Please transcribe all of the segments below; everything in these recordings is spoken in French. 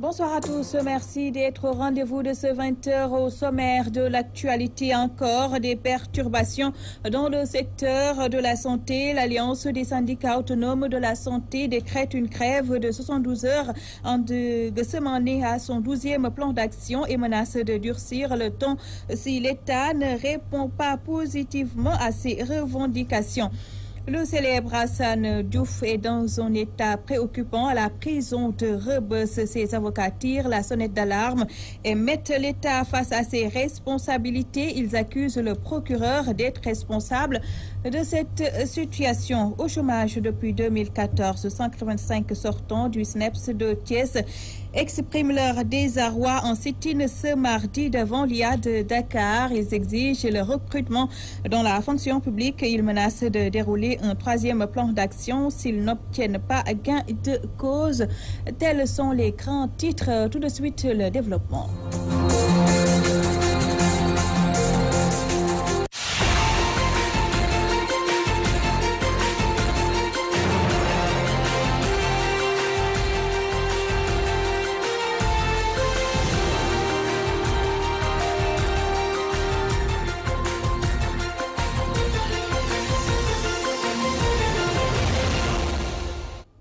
Bonsoir à tous, merci d'être au rendez-vous de ce 20h au sommaire de l'actualité. Encore des perturbations dans le secteur de la santé. L'Alliance des syndicats autonomes de la santé décrète une grève de 72 heures en de semaine à son 12e plan d'action et menace de durcir le ton si l'État ne répond pas positivement à ses revendications. Le célèbre Assane Diouf est dans un état préoccupant à la prison de Rebeuss. Ses avocats tirent la sonnette d'alarme et mettent l'État face à ses responsabilités. Ils accusent le procureur d'être responsable de cette situation. Au chômage depuis 2014, 185 sortants du SNEPS de Thiès expriment leur désarroi en sit-in ce mardi devant l'IA de Dakar. Ils exigent le recrutement dans la fonction publique. Ils menacent de dérouler un troisième plan d'action s'ils n'obtiennent pas gain de cause. Tels sont les grands titres. Tout de suite, le développement.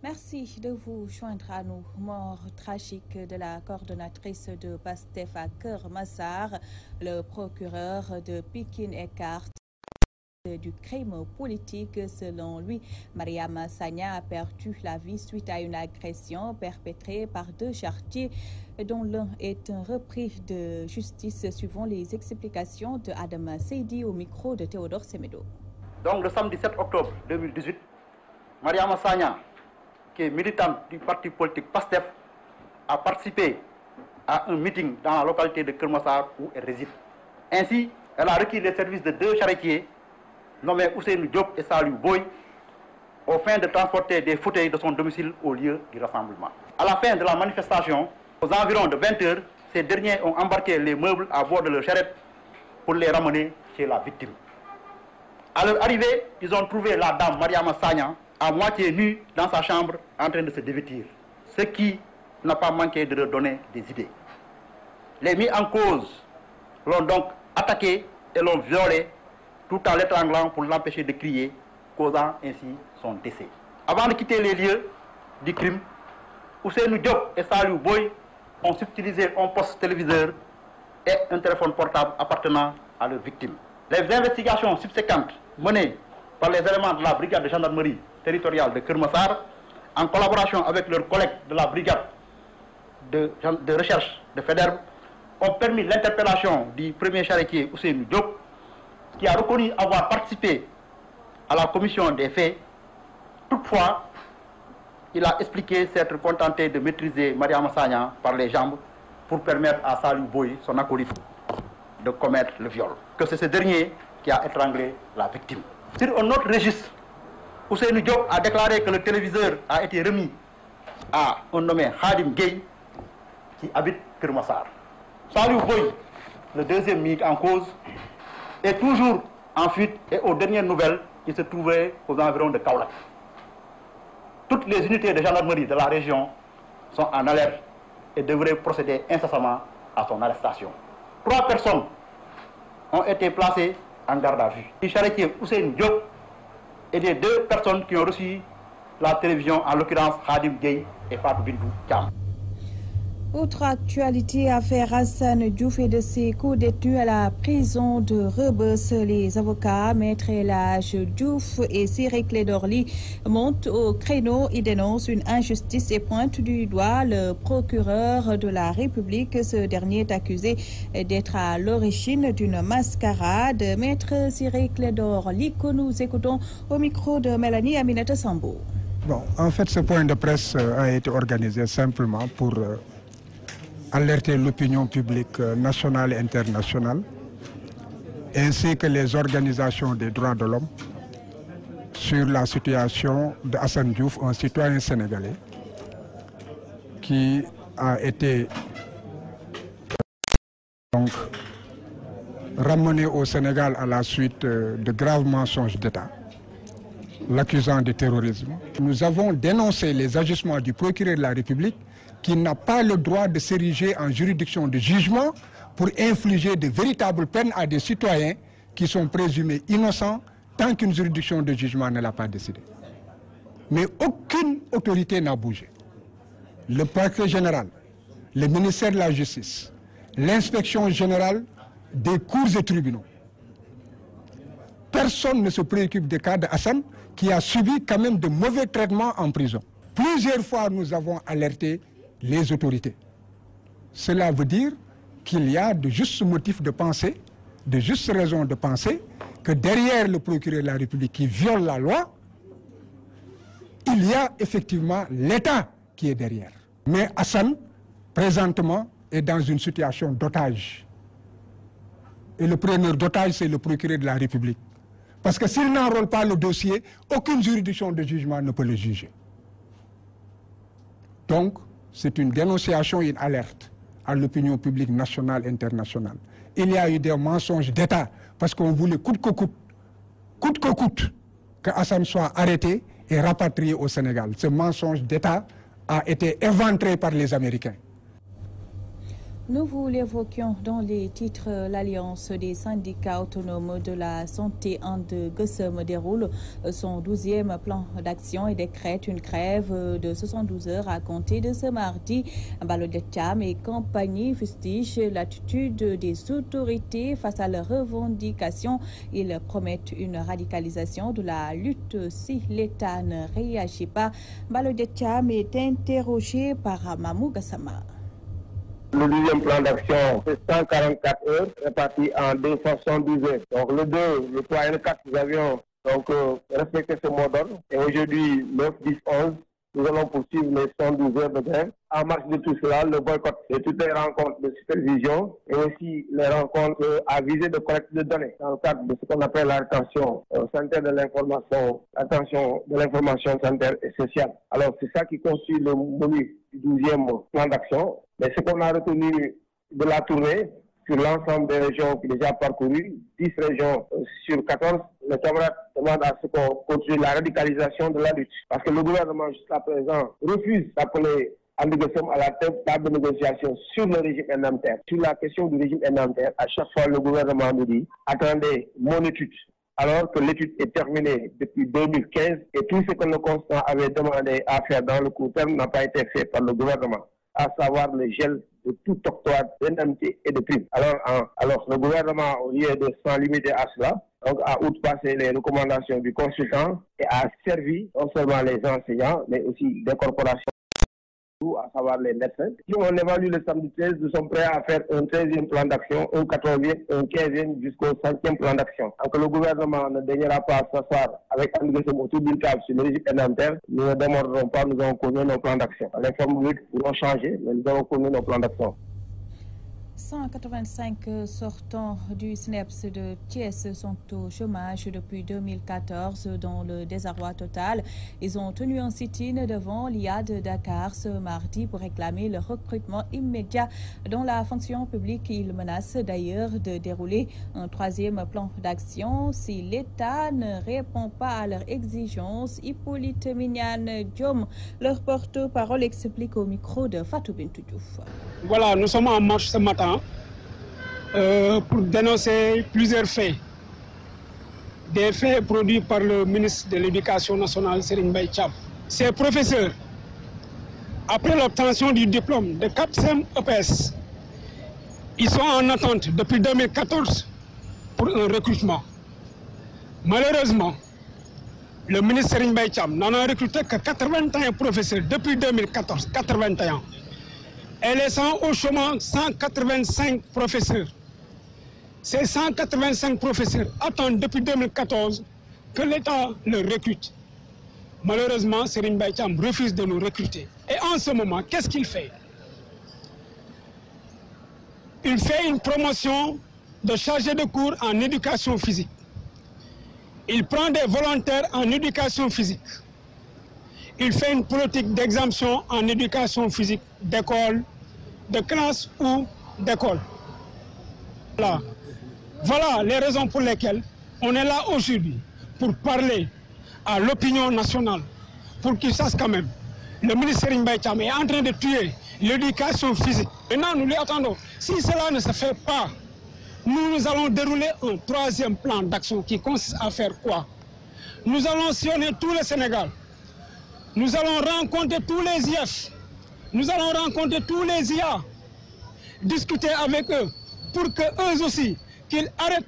Merci de vous joindre à nous. Mort tragique de la coordonnatrice de PASTEF à Keur Massar. Le procureur de Pikine écarte du crime politique. Selon lui, Mariama Sagna a perdu la vie suite à une agression perpétrée par deux charretiers dont l'un est un repris de justice, suivant les explications de Adama Seydi au micro de Théodore Semedo. Donc le samedi 7 octobre 2018, Mariama Sagna, qui est militante du parti politique PASTEF, a participé à un meeting dans la localité de Keur Massar où elle réside. Ainsi, elle a requis les services de deux charretiers nommés Ousseynou Diop et Salou Boy aux fins de transporter des fauteuils de son domicile au lieu du rassemblement. À la fin de la manifestation, aux environs de 20 h, ces derniers ont embarqué les meubles à bord de leur charrette pour les ramener chez la victime. À leur arrivée, ils ont trouvé la dame Mariama Sagna à moitié nue dans sa chambre en train de se dévêtir, ce qui n'a pas manqué de leur donner des idées. Les mis en cause l'ont donc attaqué et l'ont violé tout en l'étranglant pour l'empêcher de crier, causant ainsi son décès. Avant de quitter les lieux du crime, Ousseynou Diop et Salou Boy ont subtilisé un poste téléviseur et un téléphone portable appartenant à leur victime. Les investigations subséquentes menées par les éléments de la brigade de gendarmerie territoriale de Keur Massar, en collaboration avec leurs collègues de la brigade de recherche de Faidherbe, ont permis l'interpellation du premier charretier Ousseynou Diop, qui a reconnu avoir participé à la commission des faits. Toutefois, il a expliqué s'être contenté de maîtriser Mariama Sagna par les jambes pour permettre à Salou Boy, son acolyte, de commettre le viol. Que c'est ce dernier qui a étranglé la victime. Sur un autre registre, Ousseynou Diop a déclaré que le téléviseur a été remis à un nommé Khadim Gueye qui habite Keur Massar. Salou Boy, le deuxième mis en cause, est toujours en fuite et aux dernières nouvelles, il se trouvait aux environs de Kaolack. Toutes les unités de gendarmerie de la région sont en alerte et devraient procéder incessamment à son arrestation. 3 personnes ont été placées en garde à vue. Le charretier Ousseynou Diop et des 2 personnes qui ont reçu la télévision, en l'occurrence Khadim Gueye et Fatou Bintou Thiam. Autre actualité, affaire Assane Diouf et de ses co-détenus à la prison de Rebeuss. Les avocats Maître El Hadj Diouf et Ciré Clédor Ly montent au créneau. Ils dénoncent une injustice et pointent du doigt le procureur de la République. Ce dernier est accusé d'être à l'origine d'une mascarade. Maître Ciré Clédor Ly, que nous écoutons au micro de Mélanie Aminata Sambo. Bon, en fait, ce point de presse a été organisé simplement pour alerter l'opinion publique nationale et internationale, ainsi que les organisations des droits de l'homme, sur la situation de Assane Diouf, un citoyen sénégalais, qui a été donc ramené au Sénégal à la suite de graves mensonges d'État. l'accusant de terrorisme. Nous avons dénoncé les agissements du procureur de la République qui n'a pas le droit de s'ériger en juridiction de jugement pour infliger de véritables peines à des citoyens qui sont présumés innocents tant qu'une juridiction de jugement ne l'a pas décidé. Mais aucune autorité n'a bougé. Le parquet général, le ministère de la Justice, l'inspection générale des cours et tribunaux. Personne ne se préoccupe des cas de Hassan qui a subi quand même de mauvais traitements en prison. Plusieurs fois, nous avons alerté les autorités. Cela veut dire qu'il y a de justes motifs de penser, de justes raisons de penser que derrière le procureur de la République qui viole la loi, il y a effectivement l'État qui est derrière. Mais Hassan, présentement, est dans une situation d'otage. Et le preneur d'otage, c'est le procureur de la République. Parce que s'il n'enrôle pas le dossier, aucune juridiction de jugement ne peut le juger. Donc, c'est une dénonciation et une alerte à l'opinion publique nationale et internationale. Il y a eu des mensonges d'État parce qu'on voulait coûte que coûte, que Hassan soit arrêté et rapatrié au Sénégal. Ce mensonge d'État a été éventré par les Américains. Nous vous l'évoquions dans les titres. L'Alliance des syndicats autonomes de la santé And-Gueusseum déroule son 12e plan d'action et décrète une grève de 72 heures à compter de ce mardi. Balodet Thiam et compagnie fustigent l'attitude des autorités face à leurs revendications. Ils promettent une radicalisation de la lutte si l'État ne réagit pas. Balodet Thiam est interrogé par Mamou Gassama. Le 10e plan d'action, c'est 144 heures réparties en 272 heures. Donc le 2, le 3 et le 4, nous avions respecté ce mot d'ordre. Et aujourd'hui, 9, 10, 11, nous allons poursuivre les 112 heures de grève. En marge de tout cela, le boycott de toutes les rencontres de supervision et aussi les rencontres à visée de collecte de données dans le cadre de ce qu'on appelle la rétention sanitaire de l'information, l'attention de l'information sanitaire et sociale. Alors c'est ça qui constitue le menu du 12e plan d'action. Mais ce qu'on a retenu de la tournée sur l'ensemble des régions qui déjà parcourues, 10 régions sur 14, les camarades demandent à ce qu'on continue la radicalisation de la lutte. Parce que le gouvernement jusqu'à présent refuse d'appeler And-Gueusseum à la table de négociation sur le régime indemnitaire. Sur la question du régime indemnitaire, à chaque fois le gouvernement nous dit « attendez mon étude ». Alors que l'étude est terminée depuis 2015 et tout ce que le constat avait demandé à faire dans le court terme n'a pas été fait par le gouvernement, à savoir le gel de tout octroi d'indemnité et de primes. Alors le gouvernement, au lieu de s'en limiter à cela, donc a outrepassé les recommandations du consultant et a servi non seulement les enseignants, mais aussi des corporations, à savoir les médecins. Si on évalue le samedi 13, nous sommes prêts à faire un 13e plan d'action, un 14e, un 15e jusqu'au 5e plan d'action. Donc le gouvernement ne daignera pas s'asseoir avec And-Gueusseum autour d'une table sur le régime indemnitaire. Nous ne démordrons pas, nous allons connaître nos plans d'action. Les formes pourront changer, mais nous allons connaître nos plans d'action. 185 sortants du SNEPS de Thiès sont au chômage depuis 2014 dans le désarroi total. Ils ont tenu un sit-in devant l'IAD de Dakar ce mardi pour réclamer le recrutement immédiat dans la fonction publique. Ils menacent d'ailleurs de dérouler un 3e plan d'action si l'État ne répond pas à leurs exigences. Hippolyte Mignane Diom, leur porte-parole, explique au micro de Fatou Bintou Diouf. Voilà, nous sommes en marche ce matin pour dénoncer plusieurs faits. Des faits produits par le ministre de l'Éducation nationale, Serigne Mbaye Thiam. Ces professeurs, après l'obtention du diplôme de 4e EPS, ils sont en attente depuis 2014 pour un recrutement. Malheureusement, le ministre Serigne Mbaye Thiam n'en a recruté que 81 professeurs depuis 2014, 81. Et laissant au chômage 185 professeurs. Ces 185 professeurs attendent depuis 2014 que l'État le recrute. Malheureusement, Serigne Mbaye Thiam refuse de nous recruter. Et en ce moment, qu'est-ce qu'il fait? Il fait une promotion de chargé de cours en éducation physique. Il prend des volontaires en éducation physique. Il fait une politique d'exemption en éducation physique d'école, de classe ou d'école. Voilà les raisons pour lesquelles on est là aujourd'hui, pour parler à l'opinion nationale pour qu'ils sachent quand même. Le ministre Serigne Mbaye Thiam est en train de tuer l'éducation physique. Maintenant, nous lui attendons. Si cela ne se fait pas, nous allons dérouler un troisième plan d'action qui consiste à faire quoi? Nous allons sillonner tout le Sénégal. Nous allons rencontrer tous les IF. Nous allons rencontrer tous les IA. Discuter avec eux pour qu'eux aussi, qu'ils arrêtent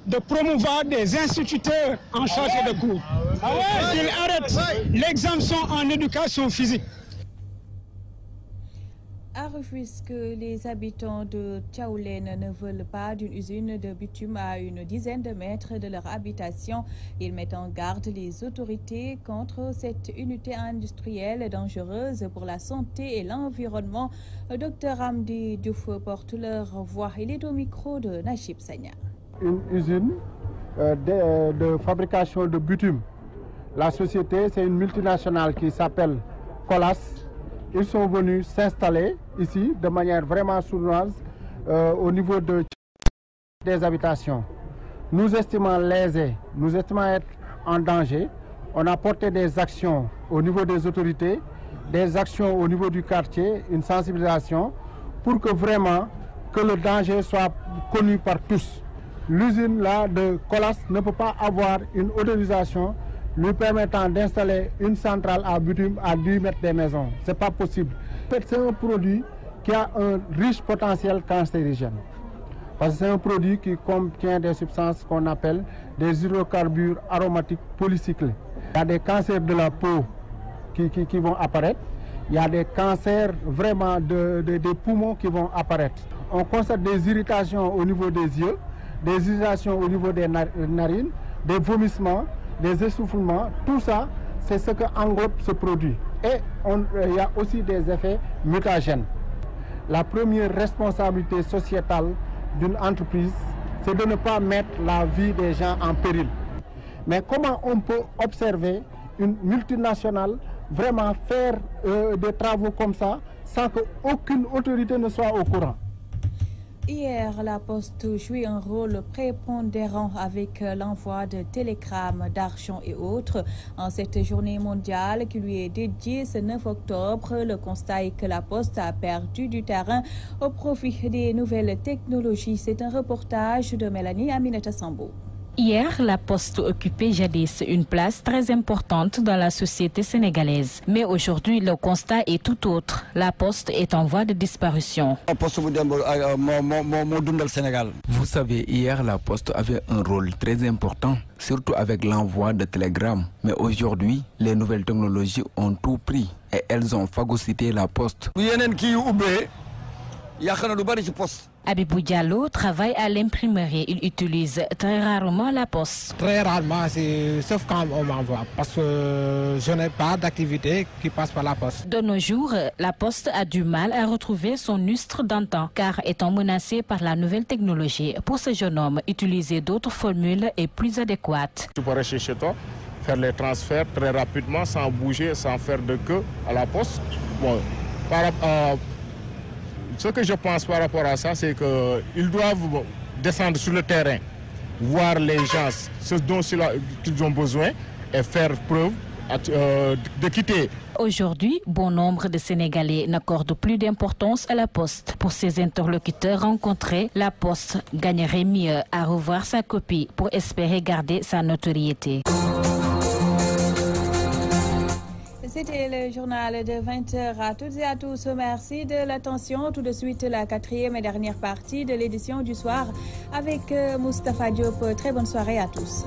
de promouvoir des instituteurs en charge de cours. Qu'ils arrêtent l'exemption en éducation physique. À Rufisque, les habitants de Tchaoulène ne veulent pas d'une usine de bitume à une dizaine de mètres de leur habitation. Ils mettent en garde les autorités contre cette unité industrielle dangereuse pour la santé et l'environnement. Dr Amdi Diouf porte leur voix. Il est au micro de Nachib Sagna. Une usine de fabrication de bitume. La société, c'est une multinationale qui s'appelle Colas. Ils sont venus s'installer ici de manière vraiment sournoise au niveau des habitations. Nous estimons lésés, nous estimons être en danger. On a porté des actions au niveau des autorités, des actions au niveau du quartier, une sensibilisation pour que vraiment que le danger soit connu par tous. L'usine là de Colas ne peut pas avoir une autorisation lui permettant d'installer une centrale à bitume à 10 mètres des maisons. Ce n'est pas possible. C'est un produit qui a un riche potentiel cancérigène. Parce que c'est un produit qui contient des substances qu'on appelle des hydrocarbures aromatiques polycyclés. Il y a des cancers de la peau qui vont apparaître. Il y a des cancers vraiment des poumons qui vont apparaître. On constate des irritations au niveau des yeux, des irritations au niveau des narines, des vomissements, des essoufflements, tout ça, c'est ce que englobe ce produit. Et il y a aussi des effets mutagènes. La première responsabilité sociétale d'une entreprise, c'est de ne pas mettre la vie des gens en péril. Mais comment on peut observer une multinationale vraiment faire des travaux comme ça sans qu'aucune autorité ne soit au courant? Hier, la Poste jouait un rôle prépondérant avec l'envoi de télégrammes, d'argent et autres. En cette journée mondiale qui lui est dédiée ce 9 octobre, le constat est que la Poste a perdu du terrain au profit des nouvelles technologies. C'est un reportage de Mélanie Aminata Sambo. Hier, la Poste occupait jadis une place très importante dans la société sénégalaise. Mais aujourd'hui, le constat est tout autre. La Poste est en voie de disparition. Vous savez, hier, la Poste avait un rôle très important, surtout avec l'envoi de télégrammes. Mais aujourd'hui, les nouvelles technologies ont tout pris et elles ont phagocyté la Poste. Abibou Diallo travaille à l'imprimerie. Il utilise très rarement la poste. Très rarement, sauf quand on m'envoie, parce que je n'ai pas d'activité qui passe par la poste. De nos jours, la poste a du mal à retrouver son lustre d'antan, car étant menacée par la nouvelle technologie. Pour ce jeune homme, utiliser d'autres formules est plus adéquate. Tu peux rester chez toi, faire les transferts très rapidement, sans bouger, sans faire de queue à la poste. Bon, ce que je pense par rapport à ça, c'est qu'ils doivent descendre sur le terrain, voir les gens, ce dont ils ont besoin et faire preuve de quitter. Aujourd'hui, bon nombre de Sénégalais n'accordent plus d'importance à la poste. Pour ses interlocuteurs rencontrés, la poste gagnerait mieux à revoir sa copie pour espérer garder sa notoriété. C'était le journal de 20h à toutes et à tous. Merci de l'attention. Tout de suite, la quatrième et dernière partie de l'édition du soir avec Moustapha Diop. Très bonne soirée à tous.